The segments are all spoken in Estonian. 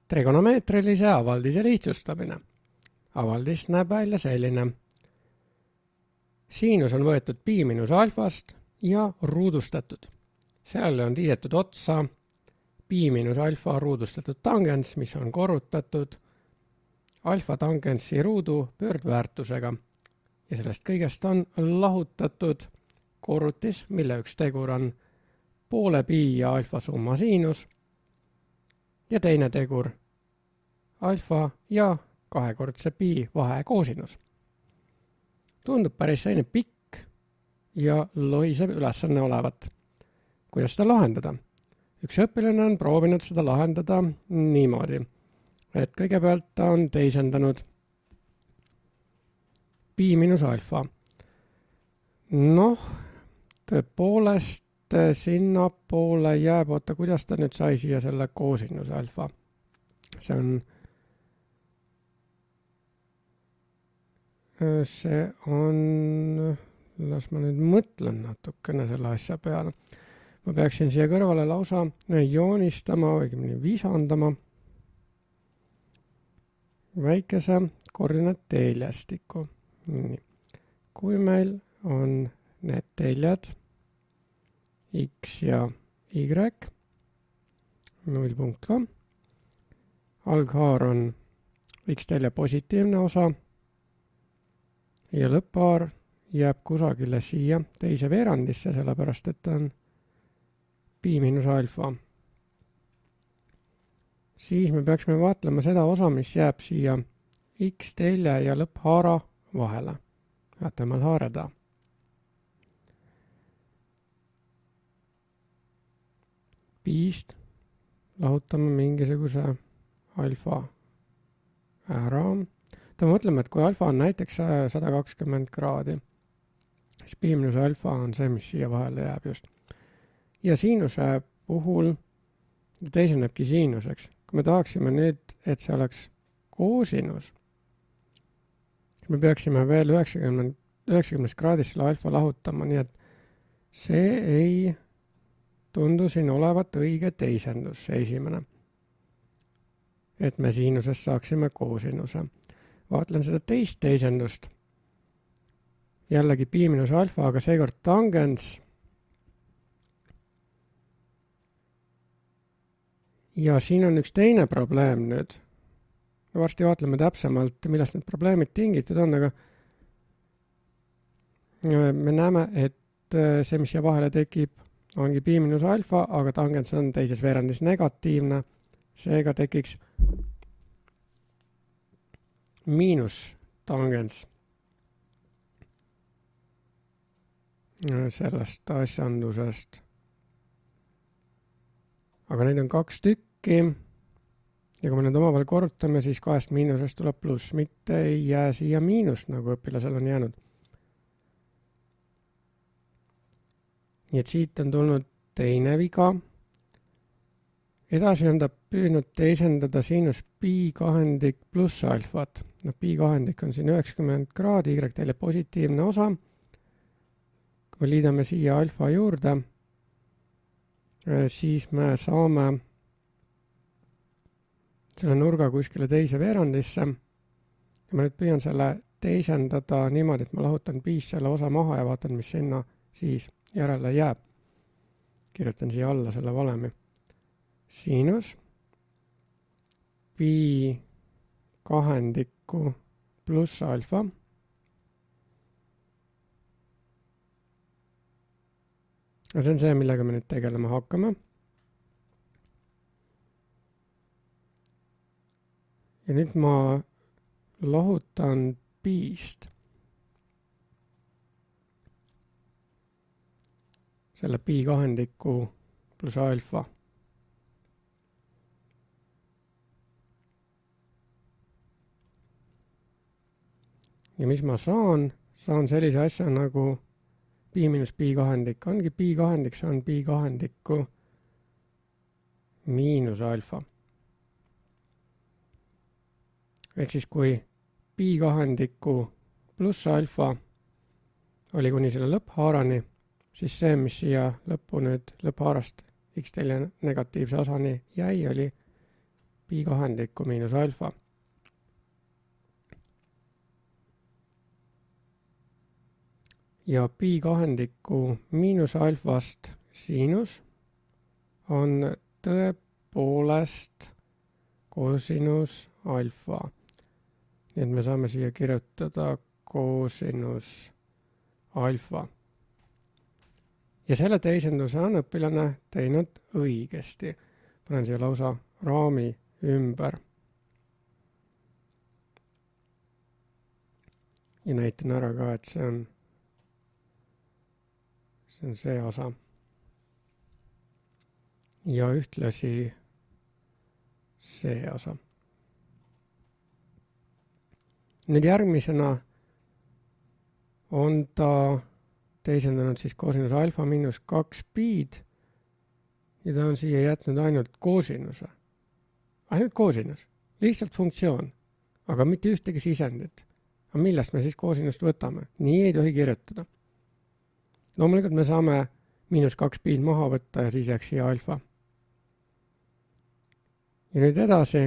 Trigonomeetrilise avaldise lihtsustamine. Avaldis näeb välja selline. Siinus on võetud pi miinus alfast ja ruudustatud. Sellele on liidetud otsa pi miinus alfa ruudustatud tangens, mis on korrutatud alfa tangentsi ruudu pöördväärtusega. Ja sellest kõigest on lahutatud korrutis, mille üks tegur on poole pi ja alfa summa siinus ja teine tegur alfa ja kahekordse pi vahe koosinus. Tundub päris selline pikk ja lohisev ülesanne olevat. Kuidas seda lahendada? Üks õpilane on proovinud seda lahendada niimoodi, et kõigepealt ta on teisendanud pi miinus alfa. Noh, tõepoolest sinna poole jääb, oota, kuidas ta nüüd sai siia selle koosinus alfa? See on, las ma nüüd mõtlen natukene selle asja peale. Ma peaksin siia kõrvale lausa joonistama, õigemini visandama väikese koordinaatteeljestiku. Nii. Kui meil on need teljed x ja y, 0 punkt ka, alghaar on x telje positiivne osa ja lõpphaar jääb kusagile siia teise veerandisse, sellepärast et on pi miinus alfa. Siis me peaksime vaatlema seda osa, mis jääb siia x telje ja lõpphaara vahele. Vaatame haareda. Piist lahutame mingisuguse alfa ära. Mõtleme, et kui alfa on näiteks 120 kraadi, siis pi miinus alfa on see, mis siia vahele jääb just. Ja siinuse puhul teisenebki siinuseks. Kui me tahaksime nüüd, et see oleks koosinus, me peaksime veel 90 kraadist selle alfa lahutama, nii et see ei tundu siin olevat õige teisendus, see esimene. Et me siinusest saaksime koosinuse. Vaatlen seda teist teisendust. Jällegi pi miinus alfa, aga seekord tangens. Ja siin on üks teine probleem nüüd. Varsti vaatleme täpsemalt, millest need probleemid tingitud on, aga me näeme, et see, mis siia vahele tekib, ongi pi miinus alfa, aga tangens on teises veerandis negatiivne. Seega tekiks miinus tangens sellest asjandusest. Aga neid on 2 tükki. Ja kui me need omavahel korrutame, siis 2 miinusest tuleb pluss. Mitte ei jää siia miinust, nagu õpilasel on jäänud. Nii et siit on tulnud teine viga. Edasi on ta püüdnud teisendada siinus pi kahendik pluss alfat. No, pi kahendik on siin 90 kraadi, y telje positiivne osa. Kui me liidame siia alfa juurde, siis me saame selle nurga kuskile teise veerandisse. Ja ma nüüd püüan selle teisendada niimoodi, et ma lahutan piis selle osa maha ja vaatan, mis sinna siis järele jääb. Kirjutan siia alla selle valemi. Siinus pi kahendikku pluss alfa ja see on see, millega me nüüd tegelema hakkame. Ja nüüd ma lahutan piist selle pi kahendiku pluss alfa. Ja mis ma saan? Saan sellise asja nagu pi miinus pi kahendik. Ongi pi kahendik, see on pi kahendikku miinus alfa. Ehk siis kui pi kahendikku pluss alfa oli kuni selle lõpphaarani, siis see, mis siia lõppu nüüd lõpphaarast x telje negatiivse osani jäi, oli pi kahendikku miinus alfa. Ja pi kahendikku miinus alfast siinus on tõepoolest kosinus alfa. Nii et me saame siia kirjutada kosinus alfa. Ja selle teisenduse on õpilane teinud õigesti. Panen siia lausa raami ümber. Ja näitan ära ka, et see on see osa. Ja ühtlasi see osa. Nüüd järgmisena on ta teisendanud siis kosinus alfa miinus 2 piid ja ta on siia jätnud ainult kosinuse. Ainult kosinus. Lihtsalt funktsioon. Aga mitte ühtegi sisendit. Aga millest me siis kosinust võtame? Nii ei tohi kirjutada. Loomulikult me saame miinus 2 piid maha võtta ja siis jääks siia alfa. Ja nüüd edasi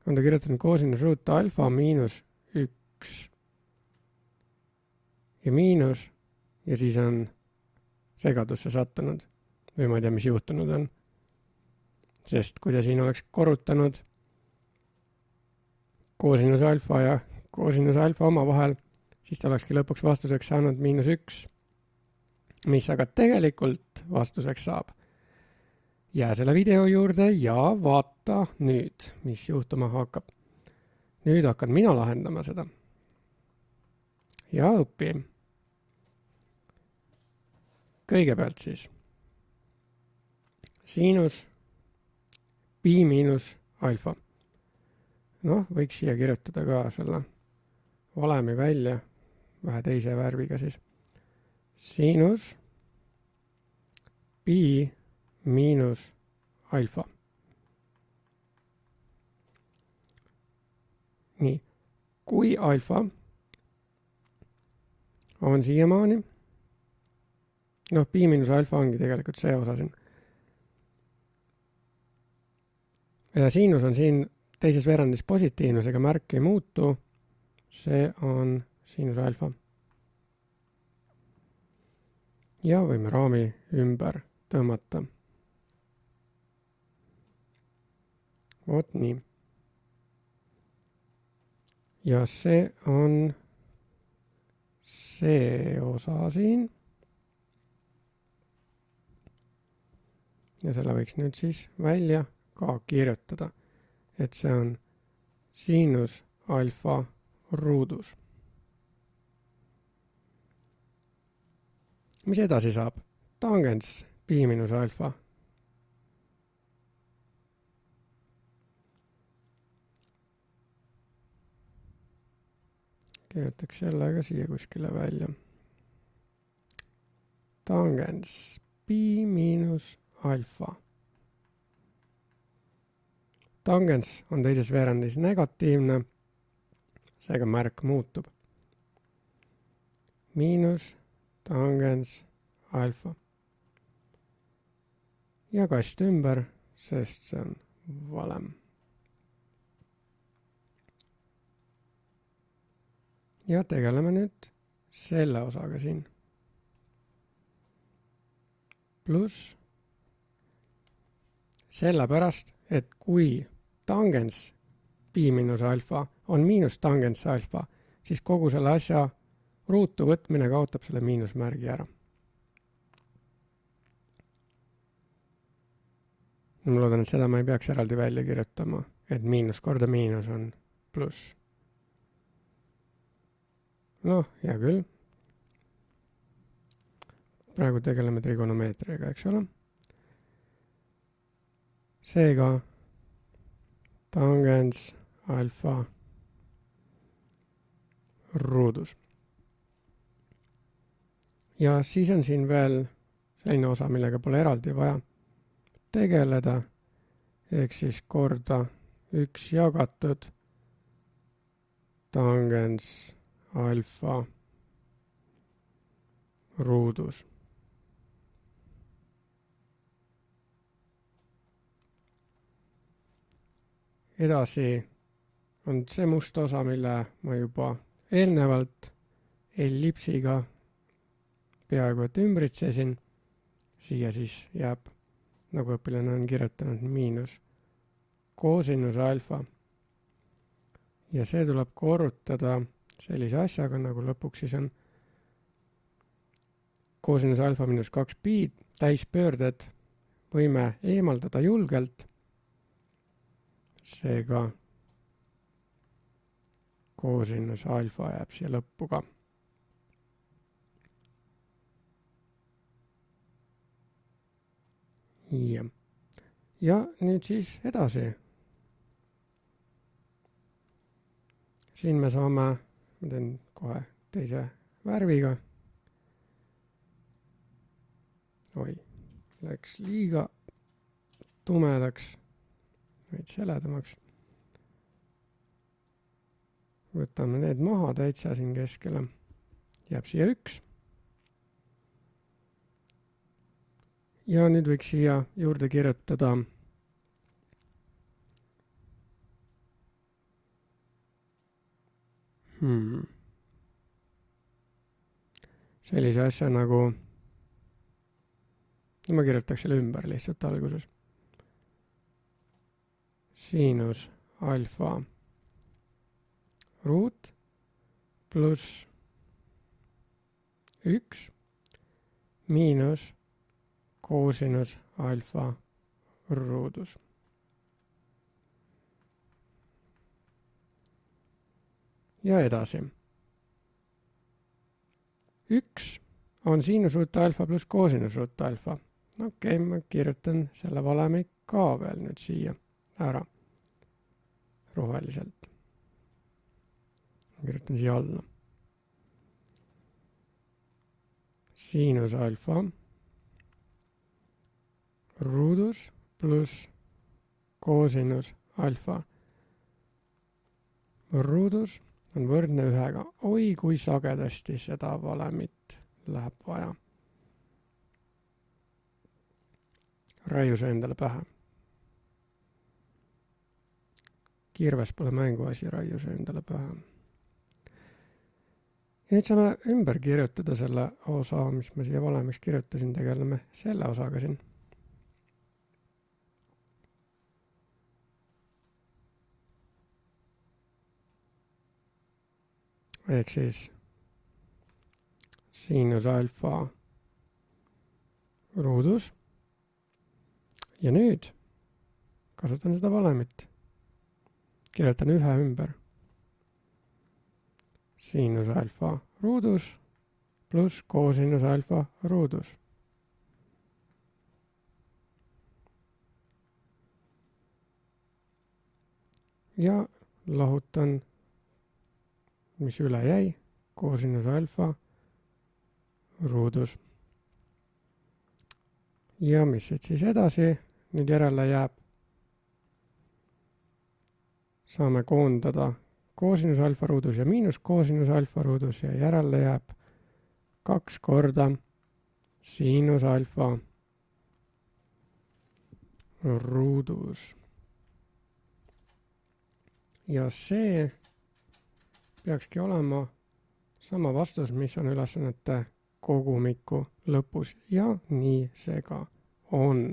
on ta kirjutanud kosinus ruut alfa miinus 1 ja miinus ja siis on segadusse sattunud või ma ei tea, mis juhtunud on. Sest kui ta siin oleks korrutanud kosinus alfa ja kosinus alfa omavahel, siis ta olekski lõpuks vastuseks saanud miinus 1, mis aga tegelikult vastuseks saab. Jää selle video juurde ja vaata nüüd, mis juhtuma hakkab. Nüüd hakkan mina lahendama seda. Ja õpi. Kõigepealt siis siinus pi miinus alfa. Noh, võiks siia kirjutada ka selle valemi välja, vähe teise värviga siis. Siinus pi miinus alfa. Nii, kui alfa on siiamaani, noh, pi miinus alfa ongi tegelikult see osa siin. Ja siinus on siin teises veerandis positiivne, seega märk ei muutu. See on siinus alfa. Ja võime raami ümber tõmmata. Vot nii. Ja see on see osa siin. Ja selle võiks nüüd siis välja ka kirjutada, et see on siinus alfa ruudus. Mis edasi saab? Tangens pi miinus alfa. Kirjutaks selle ka siia kuskile välja. Tangens pi miinus alfa. Tangens on teises veerandis negatiivne, seega märk muutub. Miinus tangens alfa. Ja kast ümber, sest see on valem. Ja tegeleme nüüd selle osaga siin. Pluss sellepärast, et kui tangens pi miinus alfa on miinus tangens alfa, siis kogu selle asja ruutu võtmine kaotab selle miinusmärgi ära. Ma loodan, et seda ma ei peaks eraldi välja kirjutama, et miinus korda miinus on pluss. Noh, hea küll. Praegu tegeleme trigonomeetriaga, eks ole. Seega tangens alfa ruudus. Ja siis on siin veel selline osa, millega pole eraldi vaja tegeleda, ehk siis korda 1 jagatud tangens alfa ruudus. edasi on see must osa, mille ma juba eelnevalt ellipsiga peaaegu et ümbritsesin. Siia siis jääb, nagu õpilane on kirjutanud, miinus koosinus alfa. Ja see tuleb korrutada sellise asjaga, nagu lõpuks siis on koosinus alfa miinus 2 pi, täispöörded võime eemaldada julgelt. Seega koosinus alfa jääb siia lõppu ka. Ja nüüd siis edasi. Siin me saame, ma teen kohe teise värviga. Oi, läks liiga tumedaks, veits heledamaks. Võtame need maha täitsa siin keskele. Jääb siia 1. Ja nüüd võiks siia juurde kirjutada sellise asja nagu, ma kirjutaks selle ümber lihtsalt alguses. Siinus alfa ruut pluss 1 miinus koosinus alfa ruudus. Ja edasi. 1 on siinus ruut alfa pluss koosinus ruut alfa. Okei, ma kirjutan selle valemi ka veel nüüd siia ära roheliselt. Ma kirjutan siia alla. Siinus alfa ruudus pluss koosinus alfa ruudus on võrdne 1-ga. Oi, kui sagedasti seda valemit läheb vaja. Raiu see endale pähe. Kirves pole mänguasi, raiu see endale pähe. Ja nüüd saame ümber kirjutada selle osa, mis ma siia valemiks kirjutasin, tegeleme selle osaga siin. Ehk siis siinus alfa ruudus. Ja nüüd kasutan seda valemit. Kirjutan 1 ümber. Siinus alfa ruudus pluss koosinus alfa ruudus. Ja lahutan, mis üle jäi, koosinus alfa ruudus. Ja mis siis edasi nüüd järele jääb? Saame koondada koosinus alfa ruudus ja miinus koosinus alfa ruudus ja järele jääb 2 korda siinus alfa ruudus. Ja see peakski olema sama vastus, mis on ülesannete kogumiku lõpus ja nii see ka on.